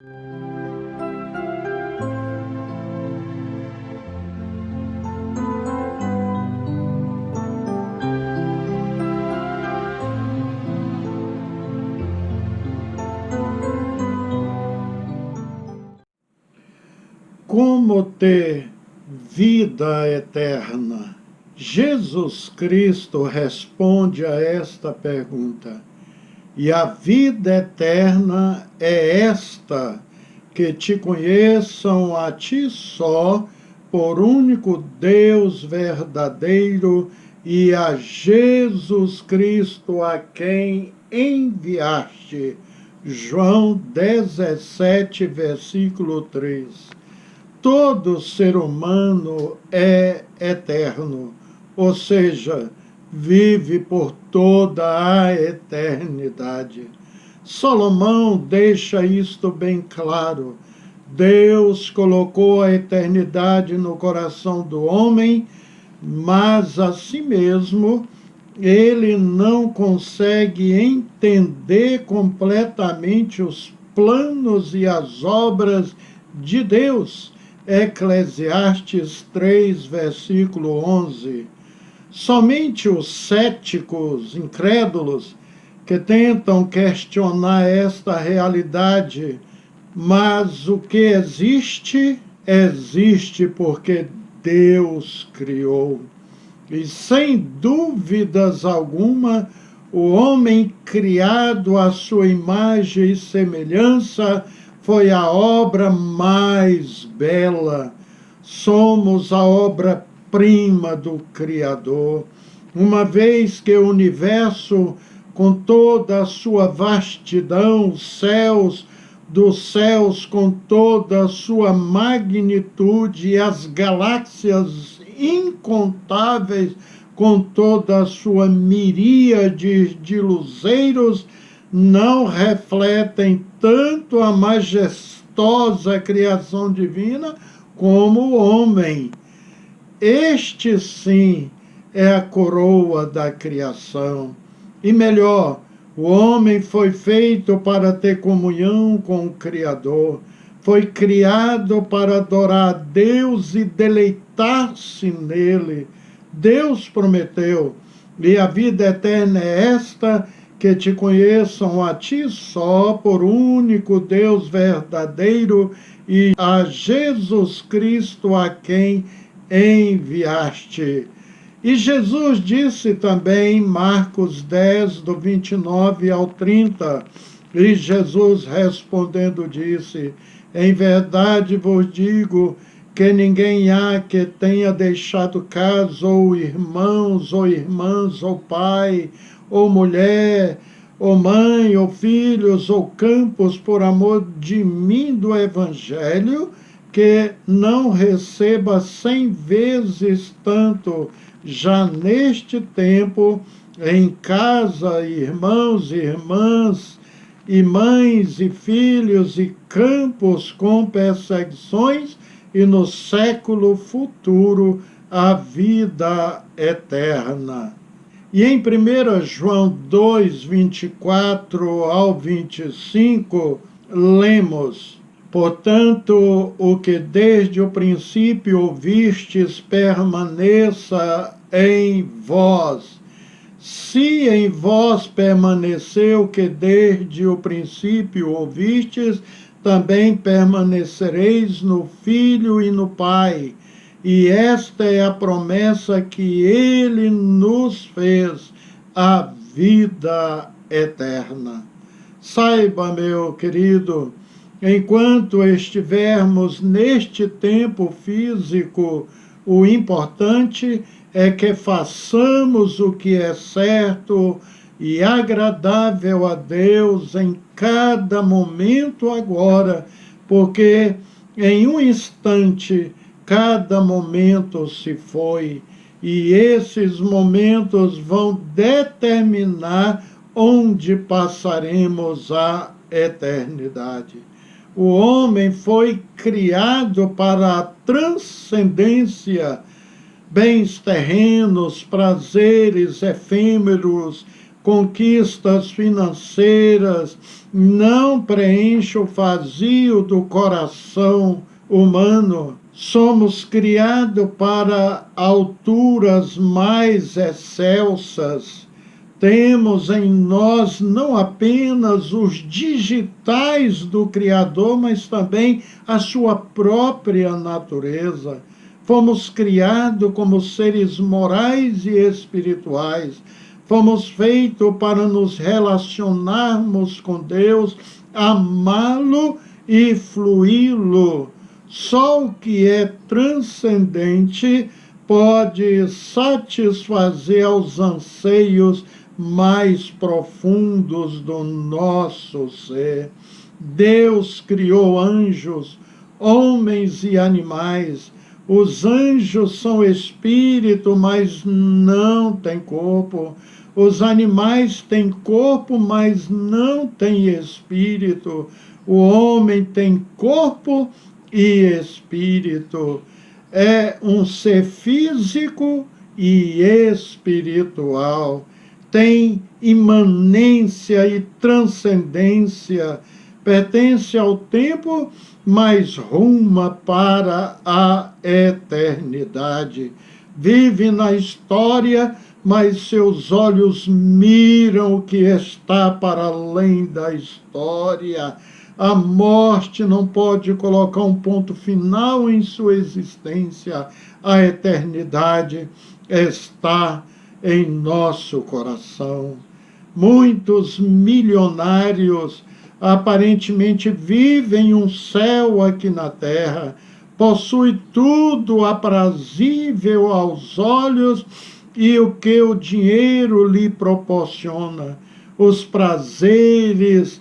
Como ter vida eterna? Jesus Cristo responde a esta pergunta. E a vida eterna é esta, que te conheçam a ti só, por único Deus verdadeiro, e a Jesus Cristo a quem enviaste. João 17, versículo 3. Todo ser humano é eterno, ou seja, vive por toda a eternidade. Salomão deixa isto bem claro. Deus colocou a eternidade no coração do homem, mas a si mesmo ele não consegue entender completamente os planos e as obras de Deus. Eclesiastes 3, versículo 11. Somente os céticos, incrédulos, que tentam questionar esta realidade, mas o que existe, existe porque Deus criou. E sem dúvidas alguma, o homem criado à sua imagem e semelhança foi a obra mais bela. Somos a obra-prima do Criador. Uma vez que o universo, com toda a sua vastidão, os céus dos céus com toda a sua magnitude, e as galáxias incontáveis com toda a sua miríade de luzeiros, não refletem tanto a majestosa criação divina como o homem. Este, sim, é a coroa da criação. E melhor, o homem foi feito para ter comunhão com o Criador. Foi criado para adorar a Deus e deleitar-se nele. Deus prometeu, e a vida eterna é esta, que te conheçam a ti só, por único Deus verdadeiro, e a Jesus Cristo a quem enviaste. E Jesus disse também, Marcos 10, do 29 ao 30, e Jesus respondendo disse, em verdade vos digo que ninguém há que tenha deixado casa, ou irmãos, ou irmãs, ou pai, ou mulher, ou mãe, ou filhos, ou campos, por amor de mim do Evangelho, que não receba 100 vezes tanto, já neste tempo, em casa, irmãos e irmãs, e mães e filhos, e campos com perseguições, e no século futuro a vida eterna. E em 1 João 2, 24 ao 25, lemos, portanto, o que desde o princípio ouvistes permaneça em vós. Se em vós permaneceu o que desde o princípio ouvistes, também permanecereis no Filho e no Pai. E esta é a promessa que ele nos fez, a vida eterna. Saiba, meu querido, enquanto estivermos neste tempo físico, o importante é que façamos o que é certo e agradável a Deus em cada momento agora, porque em um instante cada momento se foi, e esses momentos vão determinar onde passaremos a eternidade. O homem foi criado para a transcendência, bens terrenos, prazeres efêmeros, conquistas financeiras não preenchem o vazio do coração humano. Somos criados para alturas mais excelsas. Temos em nós não apenas os digitais do Criador, mas também a sua própria natureza. Fomos criados como seres morais e espirituais. Fomos feitos para nos relacionarmos com Deus, amá-lo e fluí-lo. Só o que é transcendente pode satisfazer aos anseios mais profundos do nosso ser. Deus criou anjos, homens e animais. Os anjos são espírito, mas não têm corpo. Os animais têm corpo, mas não têm espírito. O homem tem corpo e espírito. É um ser físico e espiritual. Tem imanência e transcendência, pertence ao tempo, mas ruma para a eternidade. Vive na história, mas seus olhos miram o que está para além da história. A morte não pode colocar um ponto final em sua existência. A eternidade está em nosso coração. Muitos milionários aparentemente vivem um céu aqui na terra, possuem tudo aprazível aos olhos e o que o dinheiro lhe proporciona, os prazeres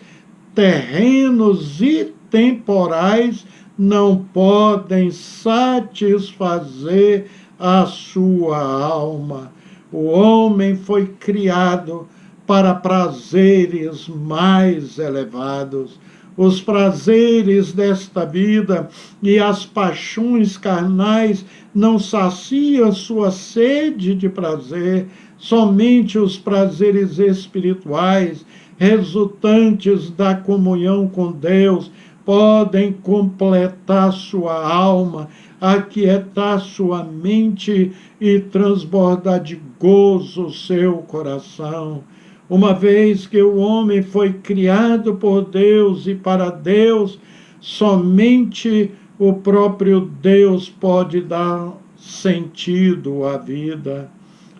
terrenos e temporais não podem satisfazer a sua alma. O homem foi criado para prazeres mais elevados. Os prazeres desta vida e as paixões carnais não saciam sua sede de prazer. Somente os prazeres espirituais, resultantes da comunhão com Deus, podem completar sua alma, aquietar sua mente e transbordar de gozo seu coração. Uma vez que o homem foi criado por Deus e para Deus, somente o próprio Deus pode dar sentido à vida.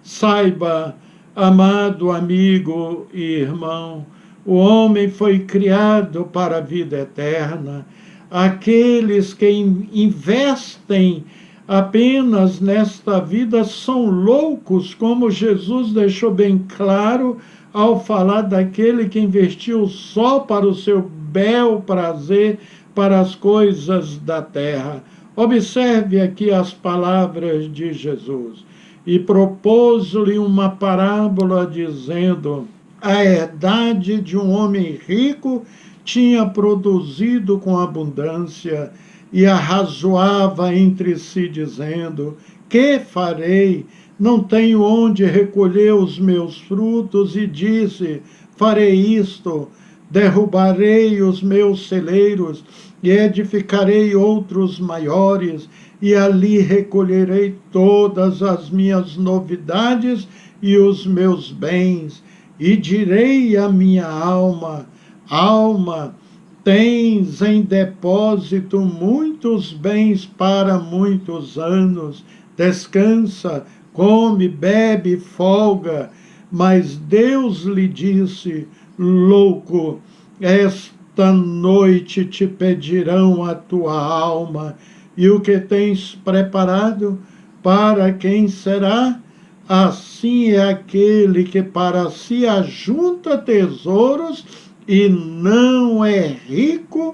Saiba, amado amigo e irmão, o homem foi criado para a vida eterna. Aqueles que investem apenas nesta vida são loucos, como Jesus deixou bem claro ao falar daquele que investiu só para o seu bel prazer, para as coisas da terra. Observe aqui as palavras de Jesus. E propôs-lhe uma parábola, dizendo: a herdade de um homem rico tinha produzido com abundância, e arrazoava entre si, dizendo: que farei? Não tenho onde recolher os meus frutos. E disse: farei isto, derrubarei os meus celeiros, e edificarei outros maiores, e ali recolherei todas as minhas novidades e os meus bens. E direi à minha alma: alma, tens em depósito muitos bens para muitos anos. Descansa, come, bebe, folga. Mas Deus lhe disse: louco, esta noite te pedirão a tua alma, e o que tens preparado, para quem será? Assim é aquele que para si ajunta tesouros e não é rico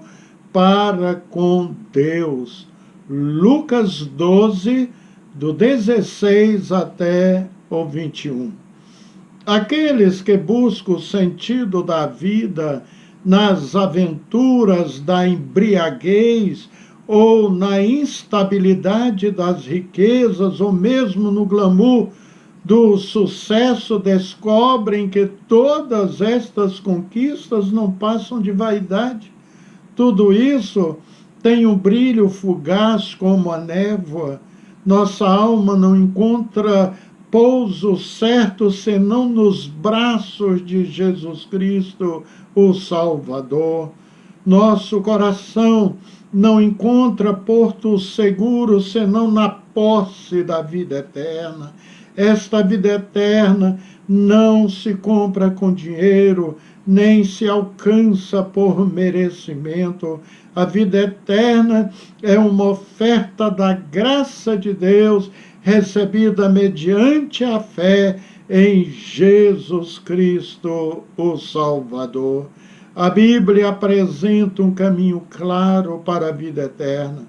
para com Deus. Lucas 12, do 16 até o 21. Aqueles que buscam o sentido da vida nas aventuras da embriaguez, ou na instabilidade das riquezas, ou mesmo no glamour do sucesso descobrem que todas estas conquistas não passam de vaidade. Tudo isso tem um brilho fugaz como a névoa. Nossa alma não encontra pouso certo senão nos braços de Jesus Cristo, o Salvador. Nosso coração não encontra porto seguro senão na posse da vida eterna. Esta vida eterna não se compra com dinheiro, nem se alcança por merecimento. A vida eterna é uma oferta da graça de Deus, recebida mediante a fé em Jesus Cristo, o Salvador. A Bíblia apresenta um caminho claro para a vida eterna.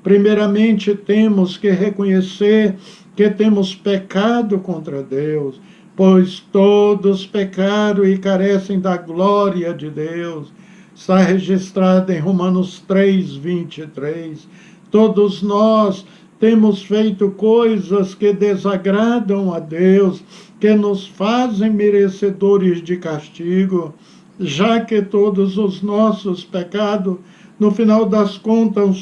Primeiramente, temos que reconhecer que temos pecado contra Deus, pois todos pecaram e carecem da glória de Deus. Está registrado em Romanos 3:23. Todos nós temos feito coisas que desagradam a Deus, que nos fazem merecedores de castigo, já que todos os nossos pecados, no final das contas,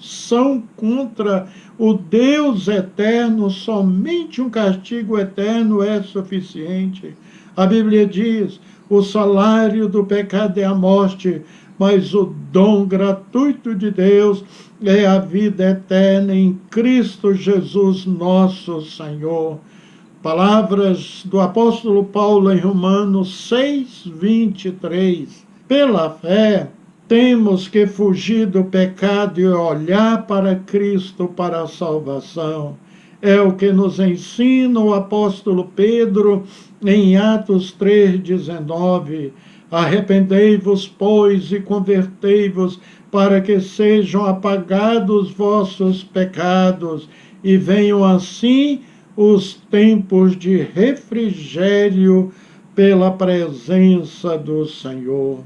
são contra o Deus eterno. Somente um castigo eterno é suficiente. A Bíblia diz: o salário do pecado é a morte, mas o dom gratuito de Deus é a vida eterna em Cristo Jesus, nosso Senhor. Palavras do apóstolo Paulo em Romanos 6:23. Pela fé, temos que fugir do pecado e olhar para Cristo para a salvação. É o que nos ensina o apóstolo Pedro em Atos 3:19. Arrependei-vos, pois, e convertei-vos, para que sejam apagados vossos pecados, e venham assim os tempos de refrigério pela presença do Senhor.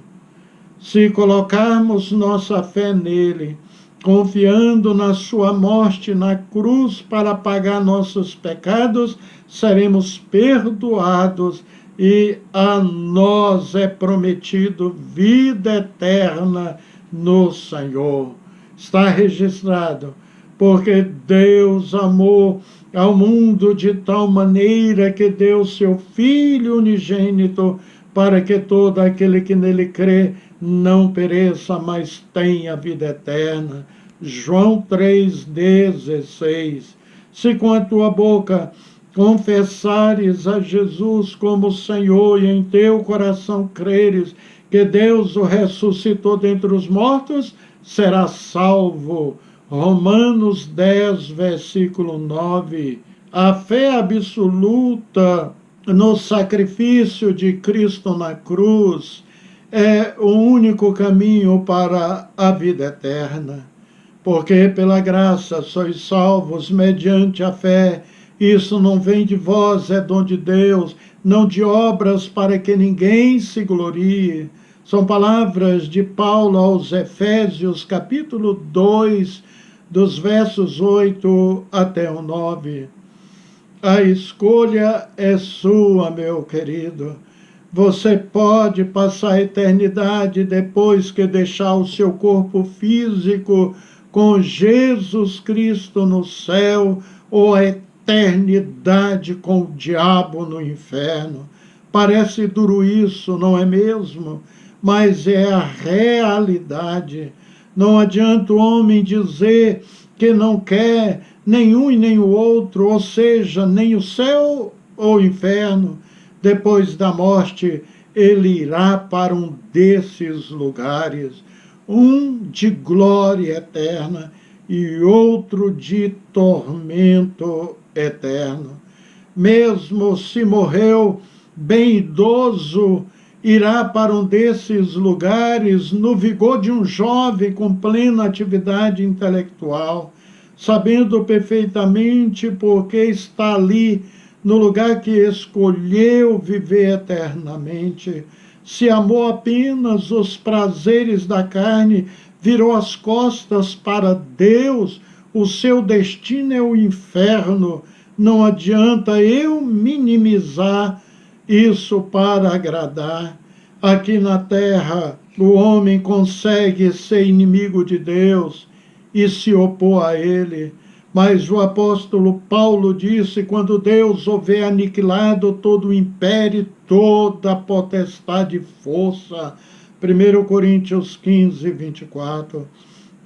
Se colocarmos nossa fé nele, confiando na sua morte na cruz para pagar nossos pecados, seremos perdoados e a nós é prometido vida eterna no Senhor. Está registrado: porque Deus amou ao mundo de tal maneira que deu seu Filho unigênito, para que todo aquele que nele crê não pereça, mas tenha vida eterna. João 3,16. Se com a tua boca confessares a Jesus como Senhor e em teu coração creres que Deus o ressuscitou dentre os mortos, serás salvo. Romanos 10, versículo 9. A fé absoluta no sacrifício de Cristo na cruz é o único caminho para a vida eterna. Porque pela graça sois salvos mediante a fé. Isso não vem de vós, é dom de Deus, não de obras para que ninguém se glorie. São palavras de Paulo aos Efésios, capítulo 2, dos versos 8 até o 9. A escolha é sua, meu querido. Você pode passar a eternidade depois que deixar o seu corpo físico com Jesus Cristo no céu, ou a eternidade com o diabo no inferno. Parece duro isso, não é mesmo? Mas é a realidade. Não adianta o homem dizer que não quer nenhum e nem o outro, ou seja, nem o céu ou o inferno. Depois da morte, ele irá para um desses lugares, um de glória eterna e outro de tormento eterno. Mesmo se morreu bem idoso, irá para um desses lugares no vigor de um jovem com plena atividade intelectual, sabendo perfeitamente porque está ali no lugar que escolheu viver eternamente. Se amou apenas os prazeres da carne, virou as costas para Deus, o seu destino é o inferno. não adianta eu minimizar isso para agradar. Aqui na terra, o homem consegue ser inimigo de Deus e se opor a ele. Mas o apóstolo Paulo disse: quando Deus houver aniquilado todo o império, toda a potestade e força. 1 Coríntios 15, 24.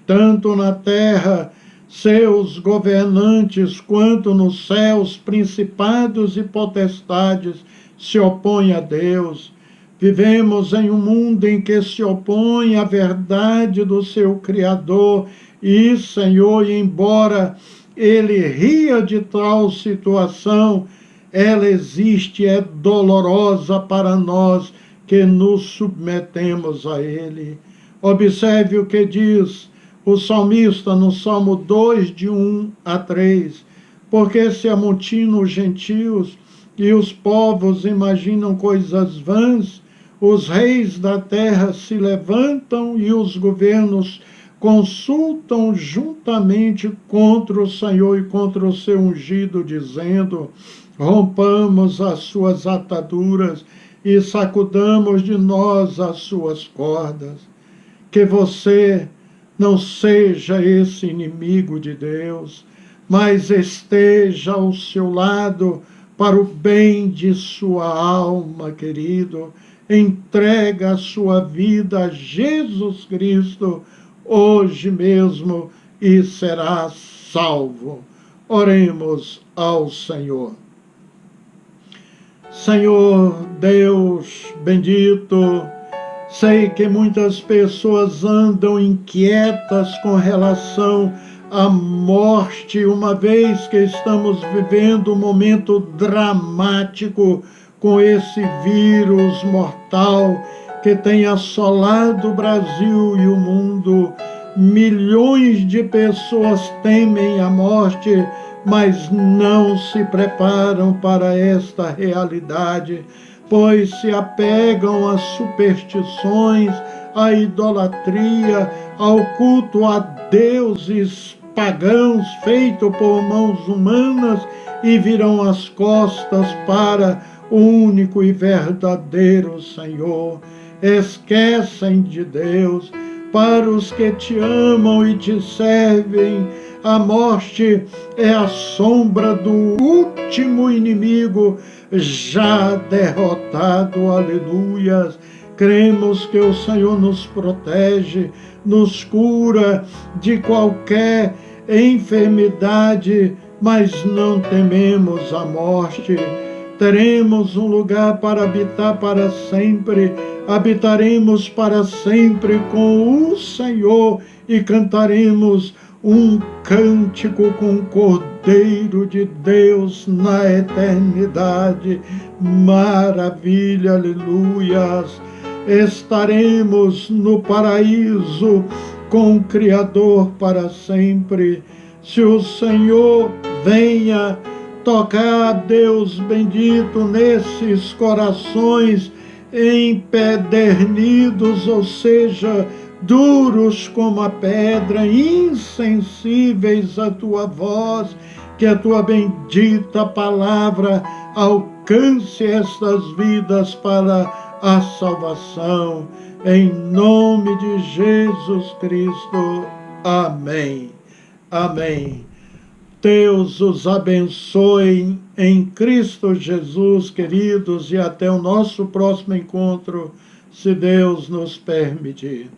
Tanto na terra, seus governantes, quanto nos céus, principados e potestades se opõem a Deus. Vivemos em um mundo em que se opõe à verdade do seu Criador e Senhor, e embora ele ria de tal situação, ela existe, é dolorosa para nós que nos submetemos a ele. Observe o que diz o salmista no Salmo 2, de 1 a 3. Porque se amontinam os gentios e os povos imaginam coisas vãs, os reis da terra se levantam e os governos consultam juntamente contra o Senhor e contra o seu ungido, dizendo: rompamos as suas ataduras e sacudamos de nós as suas cordas. Que você não seja esse inimigo de Deus, mas esteja ao seu lado para o bem de sua alma, querido. Entrega a sua vida a Jesus Cristo hoje mesmo e será salvo. Oremos ao Senhor. Senhor Deus bendito, sei que muitas pessoas andam inquietas com relação à morte, uma vez que estamos vivendo um momento dramático com esse vírus mortal que tem assolado o Brasil e o mundo. Milhões de pessoas temem a morte, mas não se preparam para esta realidade, pois se apegam às superstições, à idolatria, ao culto a deuses pagãos feito por mãos humanas e virão as costas para o único e verdadeiro Senhor. Esquecem de Deus. Para os que te amam e te servem, a morte é a sombra do último inimigo já derrotado. Aleluias. Cremos que o Senhor nos protege, nos cura de qualquer enfermidade, mas não tememos a morte. Teremos um lugar para habitar para sempre, habitaremos para sempre com o Senhor e cantaremos um cântico com o Cordeiro de Deus na eternidade. Maravilha, aleluias! Estaremos no paraíso com o Criador para sempre. Se o Senhor venha tocar, Deus bendito, nesses corações empedernidos, ou seja, duros como a pedra, insensíveis à tua voz, que a tua bendita palavra alcance estas vidas para a salvação. Em nome de Jesus Cristo. Amém. Amém. Deus os abençoe em Cristo Jesus, queridos, e até o nosso próximo encontro, se Deus nos permitir.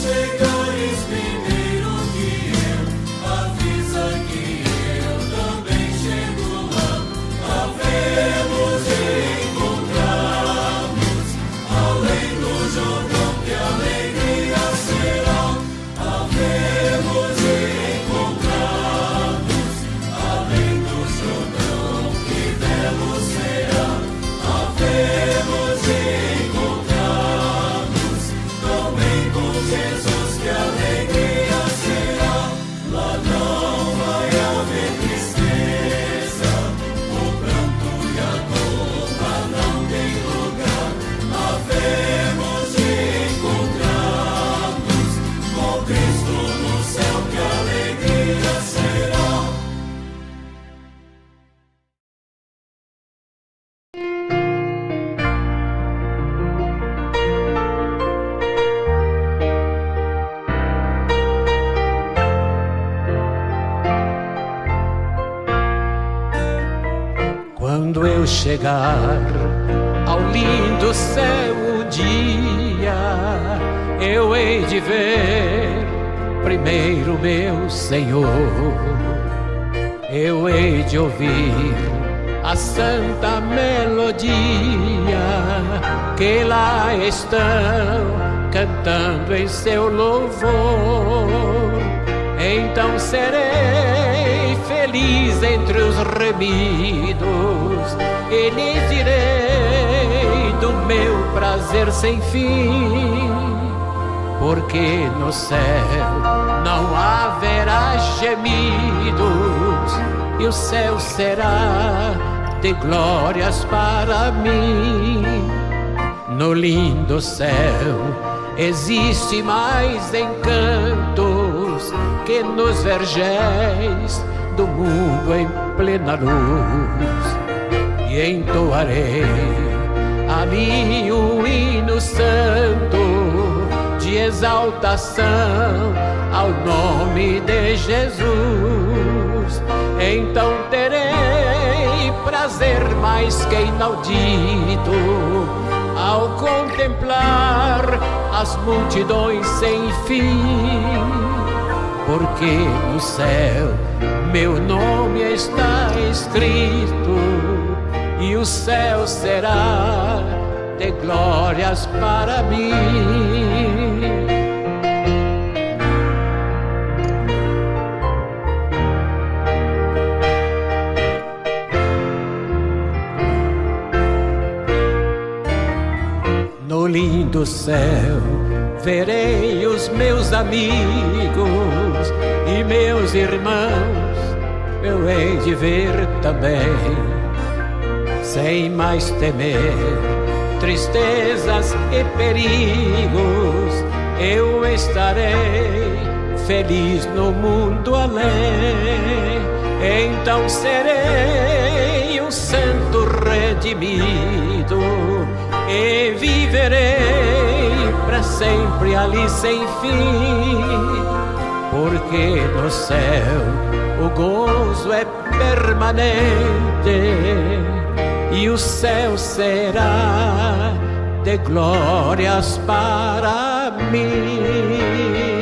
Chegares primeiro Quando eu chegar ao lindo céu um dia, eu hei de ver primeiro meu Senhor. Eu hei de ouvir a santa melodia que lá estão cantando em seu louvor. Então serei feliz entre os remidos e lhes direi do meu prazer sem fim, porque no céu não haverá gemidos e o céu será de glórias para mim. No lindo céu existe mais encantos que nos vergéis do mundo em plena luz. E entoarei a mim um hino santo de exaltação ao nome de Jesus. Então terei prazer mais que inaudito ao contemplar as multidões sem fim, porque no céu meu nome está escrito e o céu será de glórias para mim. No lindo céu verei os meus amigos e meus irmãos, eu hei de ver também, sem mais temer tristezas e perigos. Eu estarei feliz no mundo além. Então serei um santo redimido e viverei para sempre ali sem fim, porque no céu o gozo é permanente e o céu será de glórias para mim.